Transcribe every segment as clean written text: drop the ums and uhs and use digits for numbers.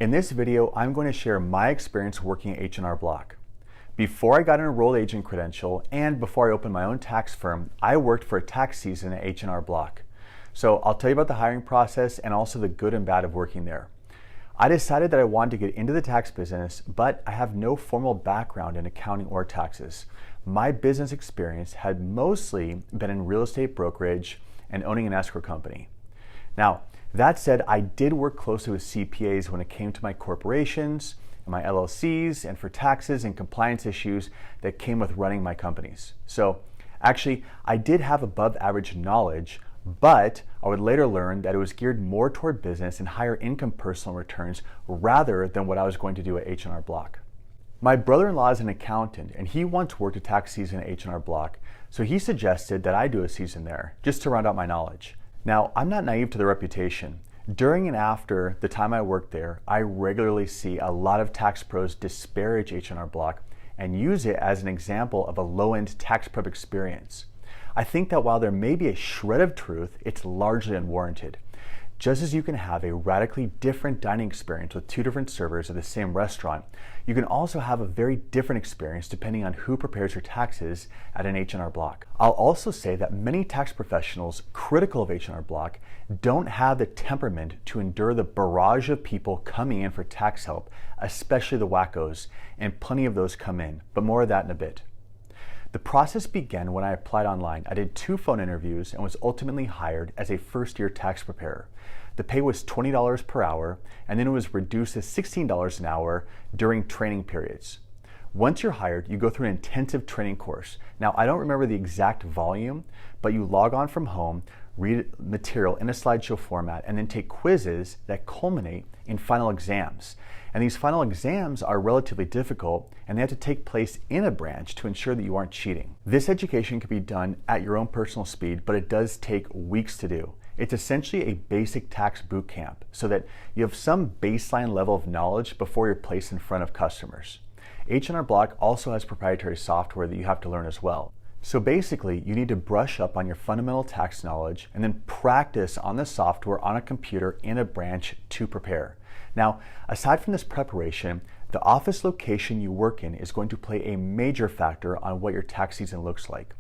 In this video, I'm going to share my experience working at H&R Block. Before I got an enrolled agent credential and before I opened my own tax firm, I worked for a tax season at H&R Block. So I'll tell you about the hiring process and also the good and bad of working there. I decided that I wanted to get into the tax business, but I have no formal background in accounting or taxes. My business experience had mostly been in real estate brokerage and owning an escrow company. Now, that said, I did work closely with CPAs when it came to my corporations and my LLCs and for taxes and compliance issues that came with running my companies. So actually, I did have above average knowledge, but I would later learn that it was geared more toward business and higher income personal returns rather than what I was going to do at H&R Block. My brother-in-law is an accountant and he once worked a tax season at H&R Block, so he suggested that I do a season there just to round out my knowledge. Now, I'm not naive to the reputation. During and after the time I worked there, I regularly see a lot of tax pros disparage H&R Block and use it as an example of a low-end tax prep experience. I think that while there may be a shred of truth, it's largely unwarranted. Just as you can have a radically different dining experience with two different servers at the same restaurant, you can also have a very different experience depending on who prepares your taxes at an H&R Block. I'll also say that many tax professionals critical of H&R Block don't have the temperament to endure the barrage of people coming in for tax help, especially the wackos, and plenty of those come in, but more of that in a bit. The process began when I applied online. I did 2 phone interviews and was ultimately hired as a first-year tax preparer. The pay was $20 per hour, and then it was reduced to $16 an hour during training periods. Once you're hired, you go through an intensive training course. Now, I don't remember the exact volume, but you log on from home, read material in a slideshow format, and then take quizzes that culminate in final exams. And these final exams are relatively difficult, and they have to take place in a branch to ensure that you aren't cheating. This education can be done at your own personal speed, but it does take weeks to do. It's essentially a basic tax boot camp so that you have some baseline level of knowledge before you're placed in front of customers. H&R Block also has proprietary software that you have to learn as well. So basically, you need to brush up on your fundamental tax knowledge and then practice on the software on a computer in a branch to prepare. Now, aside from this preparation, the office location you work in is going to play a major factor on what your tax season looks like.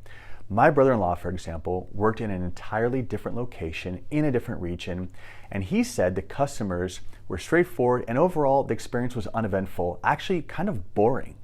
My brother-in-law, for example, worked in an entirely different location in a different region, and he said the customers were straightforward and overall the experience was uneventful, actually kind of boring.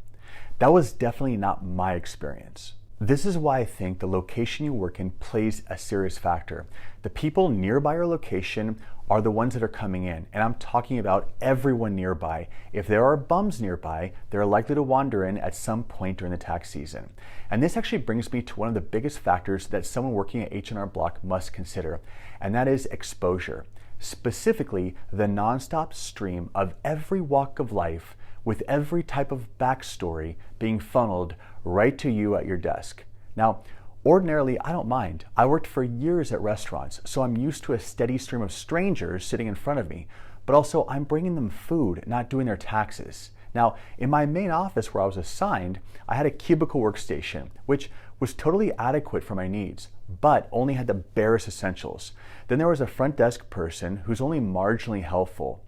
That was definitely not my experience. This is why I think the location you work in plays a serious factor. The people nearby your location are the ones that are coming in, and I'm talking about everyone nearby. If there are bums nearby, they're likely to wander in at some point during the tax season. And this actually brings me to one of the biggest factors that someone working at H&R Block must consider, and that is exposure. Specifically, the nonstop stream of every walk of life with every type of backstory being funneled right to you at your desk. Now, ordinarily, I don't mind. I worked for years at restaurants, so I'm used to a steady stream of strangers sitting in front of me, but also I'm bringing them food, not doing their taxes. Now, in my main office where I was assigned, I had a cubicle workstation, which was totally adequate for my needs, but only had the barest essentials. Then there was a front desk person who's only marginally helpful.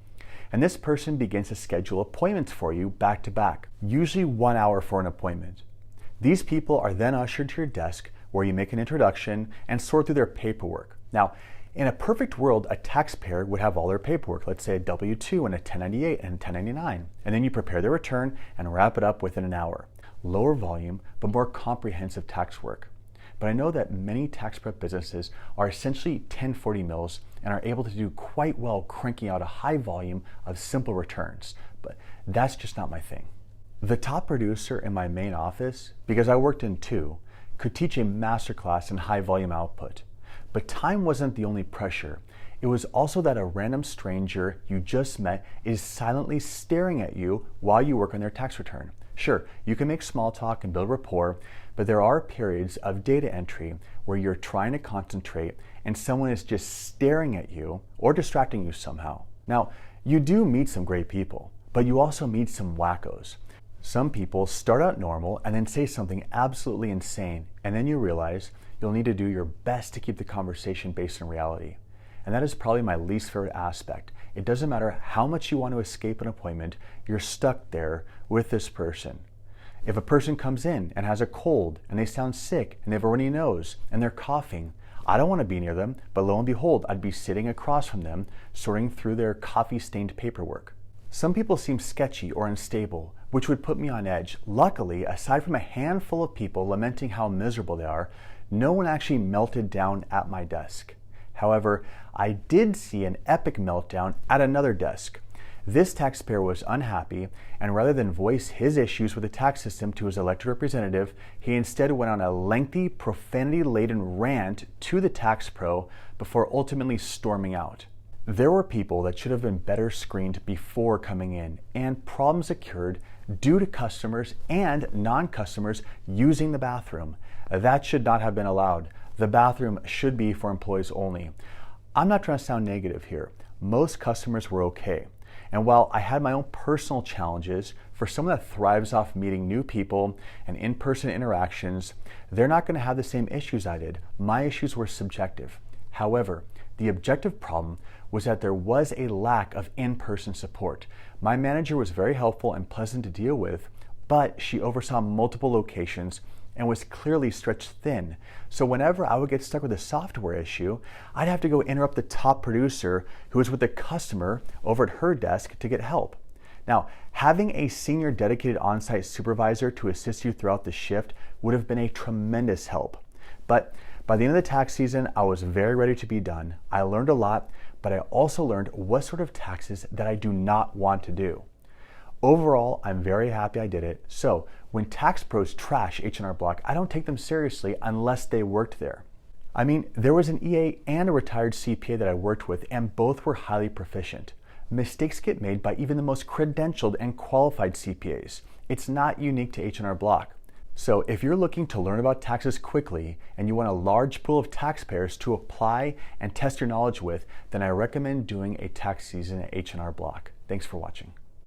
And this person begins to schedule appointments for you back to back, usually 1 hour for an appointment. These people are then ushered to your desk where you make an introduction and sort through their paperwork. Now, in a perfect world, a taxpayer would have all their paperwork, let's say a W-2 and a 1098 and a 1099, and then you prepare their return and wrap it up within an hour. Lower volume, but more comprehensive tax work. But I know that many tax prep businesses are essentially 1040 mills and are able to do quite well cranking out a high volume of simple returns, but that's just not my thing. The top producer in my main office, because I worked in 2, could teach a masterclass in high volume output. But time wasn't the only pressure. It was also that a random stranger you just met is silently staring at you while you work on their tax return. Sure, you can make small talk and build rapport, but there are periods of data entry where you're trying to concentrate and someone is just staring at you or distracting you somehow. Now, you do meet some great people, but you also meet some wackos. Some people start out normal and then say something absolutely insane, and then you realize you'll need to do your best to keep the conversation based in reality. and that is probably my least favorite aspect. It doesn't matter how much you want to escape an appointment, you're stuck there with this person. If a person comes in and has a cold and they sound sick and they have a runny nose and they're coughing, I don't want to be near them, but lo and behold, I'd be sitting across from them, sorting through their coffee-stained paperwork. Some people seem sketchy or unstable, which would put me on edge. Luckily, aside from a handful of people lamenting how miserable they are, no one actually melted down at my desk. However, I did see an epic meltdown at another desk. This taxpayer was unhappy, and rather than voice his issues with the tax system to his elected representative, he instead went on a lengthy, profanity-laden rant to the tax pro before ultimately storming out. There were people that should have been better screened before coming in, and problems occurred due to customers and non-customers using the bathroom. That should not have been allowed. The bathroom should be for employees only. I'm not trying to sound negative here. Most customers were okay. And while I had my own personal challenges, for someone that thrives off meeting new people and in-person interactions, they're not going to have the same issues I did. My issues were subjective. However, the objective problem was that there was a lack of in-person support. My manager was very helpful and pleasant to deal with, but she oversaw multiple locations and was clearly stretched thin. So whenever I would get stuck with a software issue, I'd have to go interrupt the top producer who was with the customer over at her desk to get help. Now, having a senior dedicated on-site supervisor to assist you throughout the shift would have been a tremendous help. But by the end of the tax season, I was very ready to be done. I learned a lot, but I also learned what sort of taxes that I do not want to do. Overall, I'm very happy I did it. So when tax pros trash H&R Block, I don't take them seriously unless they worked there. I mean, there was an EA and a retired CPA that I worked with, and both were highly proficient. Mistakes get made by even the most credentialed and qualified CPAs. It's not unique to H&R Block. So if you're looking to learn about taxes quickly and you want a large pool of taxpayers to apply and test your knowledge with, then I recommend doing a tax season at H&R Block. Thanks for watching.